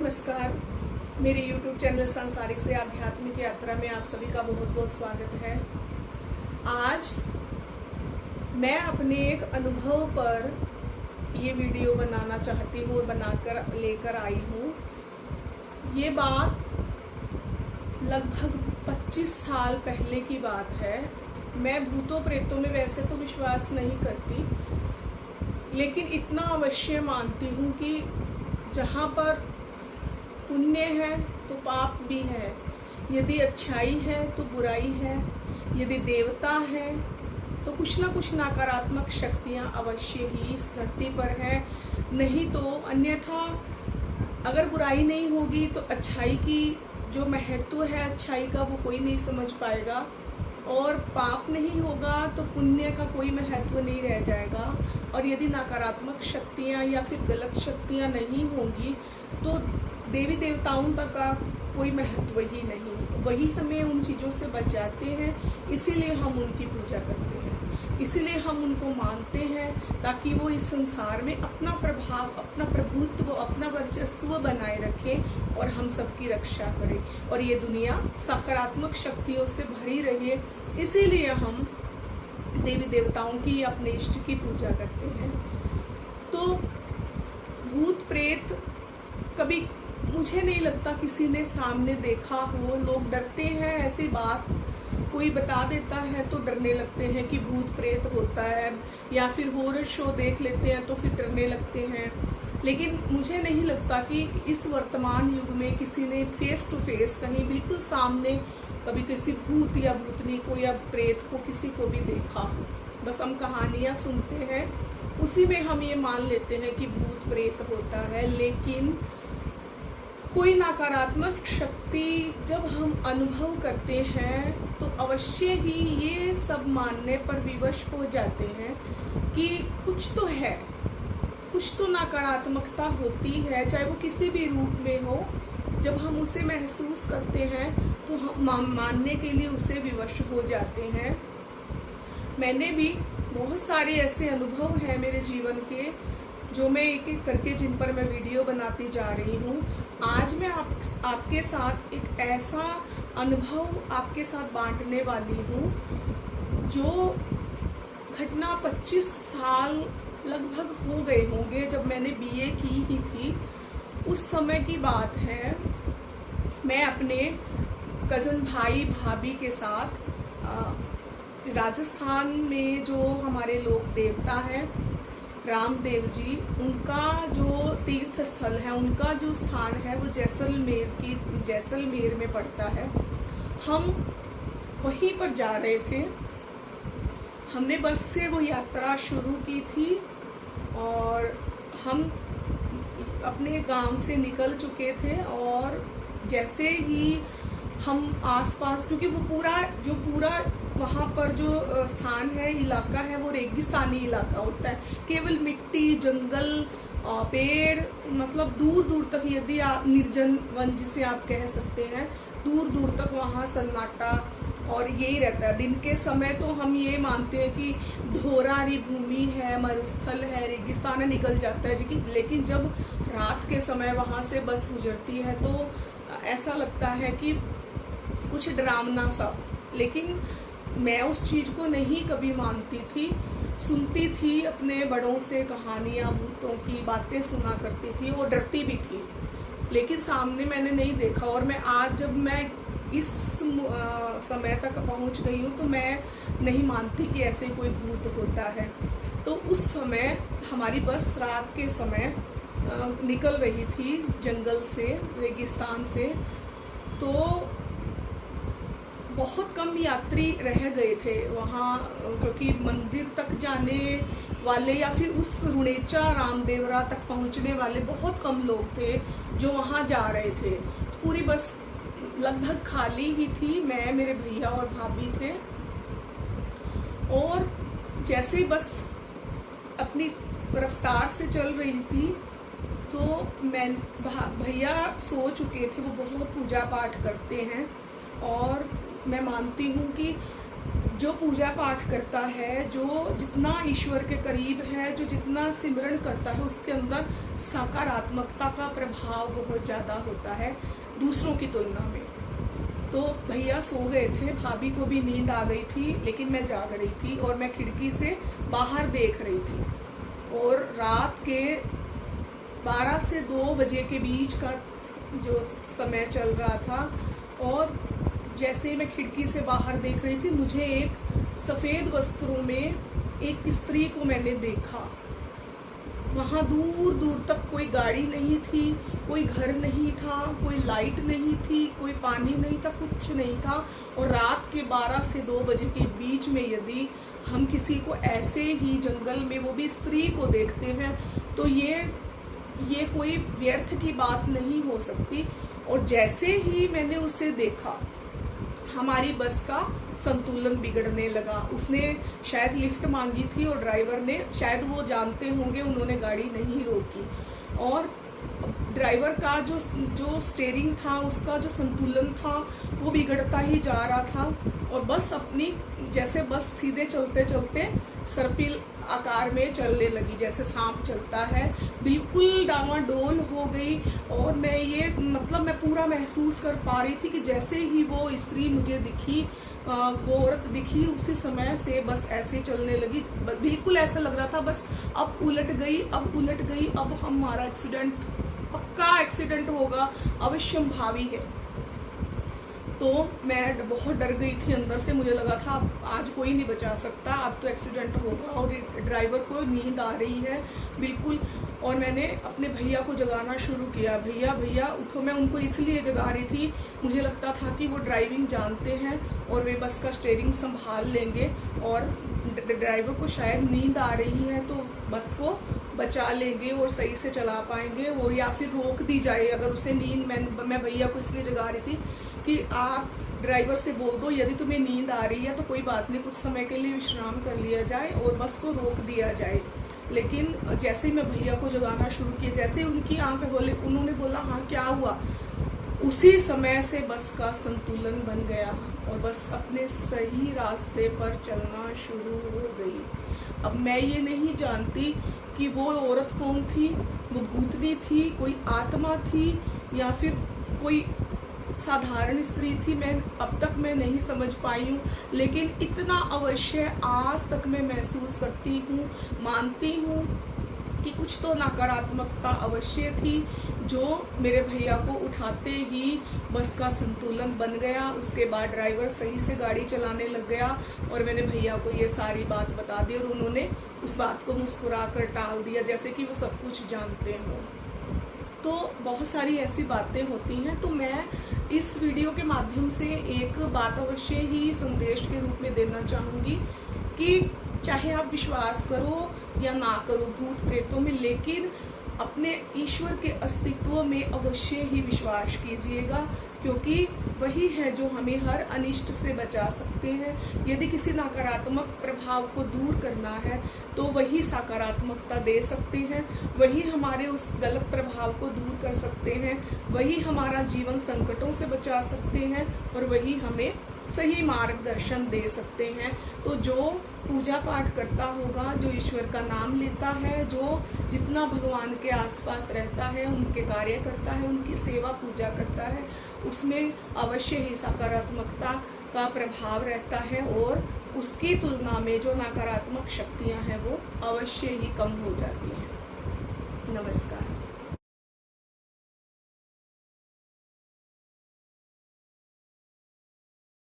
नमस्कार। मेरे YouTube channel सांसारिक से आध्यात्मिक यात्रा में आप सभी का बहुत बहुत स्वागत है। आज मैं अपने एक अनुभव पर ये वीडियो बनाना चाहती हूँ और बनाकर लेकर आई हूँ। ये बात लगभग 25 साल पहले की बात है। मैं भूतों प्रेतों में वैसे तो विश्वास नहीं करती, लेकिन इतना अवश्य मानती हूँ कि जहाँ पर पुण्य है तो पाप भी है, यदि अच्छाई है तो बुराई है, यदि देवता है तो कुछ ना कुछ नकारात्मक शक्तियाँ अवश्य ही इस धरती पर है। नहीं तो अन्यथा अगर बुराई नहीं होगी तो अच्छाई की जो महत्व है अच्छाई का वो कोई नहीं समझ पाएगा, और पाप नहीं होगा तो पुण्य का कोई महत्व नहीं रह जाएगा। और यदि नकारात्मक शक्तियाँ या फिर गलत शक्तियाँ नहीं होंगी तो देवी देवताओं तक का कोई महत्व ही नहीं। वही हमें उन चीज़ों से बचाते हैं, इसीलिए हम उनकी पूजा करते हैं, इसीलिए हम उनको मानते हैं, ताकि वो इस संसार में अपना प्रभाव, अपना प्रभुत्व, अपना वर्चस्व बनाए रखें और हम सबकी रक्षा करें और ये दुनिया सकारात्मक शक्तियों से भरी रहे। इसीलिए हम देवी देवताओं की, अपने इष्ट की पूजा करते हैं। तो भूत प्रेत कभी मुझे नहीं लगता किसी ने सामने देखा हो। लोग डरते हैं, ऐसी बात कोई बता देता है तो डरने लगते हैं कि भूत प्रेत होता है, या फिर हॉरर शो देख लेते हैं तो फिर डरने लगते हैं। लेकिन मुझे नहीं लगता कि इस वर्तमान युग में किसी ने फेस टू फेस कहीं बिल्कुल सामने कभी किसी भूत या भूतनी को या प्रेत को किसी को भी देखा हो। बस हम कहानियाँ सुनते हैं, उसी में हम ये मान लेते हैं कि भूत प्रेत होता है। लेकिन कोई नकारात्मक शक्ति जब हम अनुभव करते हैं तो अवश्य ही ये सब मानने पर विवश हो जाते हैं कि कुछ तो है, कुछ तो नकारात्मकता होती है, चाहे वो किसी भी रूप में हो। जब हम उसे महसूस करते हैं तो हम मानने के लिए उसे विवश हो जाते हैं। मैंने भी बहुत सारे ऐसे अनुभव हैं मेरे जीवन के, जो मैं एक एक करके जिन पर मैं वीडियो बनाती जा रही हूँ। आज मैं आपके साथ एक ऐसा अनुभव आपके साथ बांटने वाली हूँ जो घटना 25 साल लगभग हो गए होंगे, जब मैंने बीए की ही थी उस समय की बात है। मैं अपने कज़न भाई भाभी के साथ राजस्थान में जो हमारे लोक देवता हैं रामदेव जी, उनका जो तीर्थ स्थल है, उनका जो स्थान है वो जैसलमेर में पड़ता है। हम वहीं पर जा रहे थे। हमने बस से वो यात्रा शुरू की थी और हम अपने गांव से निकल चुके थे, और जैसे ही हम आसपास, क्योंकि वो पूरा वहाँ पर जो स्थान है, इलाका है, वो रेगिस्तानी इलाका होता है। केवल मिट्टी, जंगल, पेड़, मतलब दूर दूर तक, यदि आप निर्जन वन जिसे आप कह सकते हैं, दूर दूर तक वहाँ सन्नाटा और यही रहता है। दिन के समय तो हम ये मानते हैं कि धोरारी भूमि है, मरुस्थल है, रेगिस्तान है, निकल जाता है। लेकिन जब रात के समय वहाँ से बस गुजरती है तो ऐसा लगता है कि कुछ डरावना सा। लेकिन मैं उस चीज़ को नहीं कभी मानती थी। सुनती थी अपने बड़ों से कहानियाँ, भूतों की बातें सुना करती थी और डरती भी थी, लेकिन सामने मैंने नहीं देखा। और मैं आज जब मैं इस समय तक पहुंच गई हूँ तो मैं नहीं मानती कि ऐसे कोई भूत होता है। तो उस समय हमारी बस रात के समय निकल रही थी जंगल से, रेगिस्तान से। तो बहुत कम यात्री रह गए थे वहाँ, क्योंकि मंदिर तक जाने वाले या फिर उस रुणेचा रामदेवरा तक पहुँचने वाले बहुत कम लोग थे जो वहाँ जा रहे थे। पूरी बस लगभग खाली ही थी। मैं, मेरे भैया और भाभी थे। और जैसे ही बस अपनी रफ्तार से चल रही थी तो भैया सो चुके थे। वो बहुत पूजा पाठ करते हैं और मैं मानती हूँ कि जो पूजा पाठ करता है, जो जितना ईश्वर के करीब है, जो जितना सिमरन करता है, उसके अंदर सकारात्मकता का प्रभाव बहुत ज़्यादा होता है दूसरों की तुलना में। तो भैया सो गए थे, भाभी को भी नींद आ गई थी, लेकिन मैं जाग रही थी और मैं खिड़की से बाहर देख रही थी। और रात के 12 से 2 बजे के बीच का जो समय चल रहा था, और जैसे मैं खिड़की से बाहर देख रही थी, मुझे एक सफ़ेद वस्त्रों में एक स्त्री को मैंने देखा। वहाँ दूर दूर तक कोई गाड़ी नहीं थी, कोई घर नहीं था, कोई लाइट नहीं थी, कोई पानी नहीं था, कुछ नहीं था। और रात के 12 से 2 बजे के बीच में यदि हम किसी को ऐसे ही जंगल में, वो भी स्त्री को देखते हैं, तो ये कोई व्यर्थ की बात नहीं हो सकती। और जैसे ही मैंने उसे देखा, हमारी बस का संतुलन बिगड़ने लगा। उसने शायद लिफ्ट मांगी थी और ड्राइवर ने, शायद वो जानते होंगे, उन्होंने गाड़ी नहीं रोकी। और ड्राइवर का जो स्टीयरिंग था, उसका जो संतुलन था, वो बिगड़ता ही जा रहा था। और बस अपनी, जैसे बस सीधे चलते चलते सर्पिल आकार में चलने लगी, जैसे सांप चलता है, बिल्कुल डामाडोल हो गई। और मैं पूरा महसूस कर पा रही थी कि जैसे ही वो स्त्री मुझे दिखी, वो औरत दिखी, उसी समय से बस ऐसे चलने लगी। बिल्कुल ऐसा लग रहा था बस अब उलट गई, अब हमारा एक्सीडेंट, पक्का एक्सीडेंट होगा, अवश्यंभावी है। तो मैं बहुत डर गई थी अंदर से, मुझे लगा था आज कोई नहीं बचा सकता, अब तो एक्सीडेंट होगा। और ड्राइवर को नींद आ रही है बिल्कुल। और मैंने अपने भैया को जगाना शुरू किया, भैया उठो। मैं उनको इसलिए जगा रही थी, मुझे लगता था कि वो ड्राइविंग जानते हैं और वे बस का स्टीयरिंग संभाल लेंगे, और ड्राइवर को शायद नींद आ रही है तो बस को बचा लेंगे और सही से चला पाएंगे। और या फिर रोक दी जाए अगर उसे नींद, मैं भैया को इसलिए जगा रही थी कि आप ड्राइवर से बोल दो यदि तुम्हें नींद आ रही है तो कोई बात नहीं, कुछ समय के लिए विश्राम कर लिया जाए और बस को रोक दिया जाए। लेकिन जैसे ही मैं भैया को जगाना शुरू किया, जैसे ही उनकी आंखें बोले, उन्होंने बोला हाँ क्या हुआ, उसी समय से बस का संतुलन बन गया और बस अपने सही रास्ते पर चलना शुरू हो गई। अब मैं ये नहीं जानती कि वो औरत कौन थी, वो भूतनी थी, कोई आत्मा थी, या फिर कोई साधारण स्त्री थी, अब तक मैं नहीं समझ पाई हूँ। लेकिन इतना अवश्य आज तक मैं महसूस करती हूँ, मानती हूँ कि कुछ तो नकारात्मकता अवश्य थी, जो मेरे भैया को उठाते ही बस का संतुलन बन गया। उसके बाद ड्राइवर सही से गाड़ी चलाने लग गया और मैंने भैया को ये सारी बात बता दी और उन्होंने उस बात को मुस्कुरा कर टाल दिया, जैसे कि वो सब कुछ जानते हों। तो बहुत सारी ऐसी बातें होती हैं। तो मैं इस वीडियो के माध्यम से एक बात अवश्य ही संदेश के रूप में देना चाहूँगी कि चाहे आप विश्वास करो या ना करो भूत प्रेतों में, लेकिन अपने ईश्वर के अस्तित्व में अवश्य ही विश्वास कीजिएगा, क्योंकि वही है जो हमें हर अनिष्ट से बचा सकते हैं। यदि किसी नकारात्मक प्रभाव को दूर करना है तो वही सकारात्मकता दे सकते हैं, वही हमारे उस गलत प्रभाव को दूर कर सकते हैं, वही हमारा जीवन संकटों से बचा सकते हैं और वही हमें सही मार्गदर्शन दे सकते हैं। तो जो पूजा पाठ करता होगा, जो ईश्वर का नाम लेता है, जो जितना भगवान के आसपास रहता है, उनके कार्य करता है, उनकी सेवा पूजा करता है, उसमें अवश्य ही सकारात्मकता का प्रभाव रहता है और उसकी तुलना में जो नकारात्मक शक्तियां हैं वो अवश्य ही कम हो जाती हैं। नमस्कार।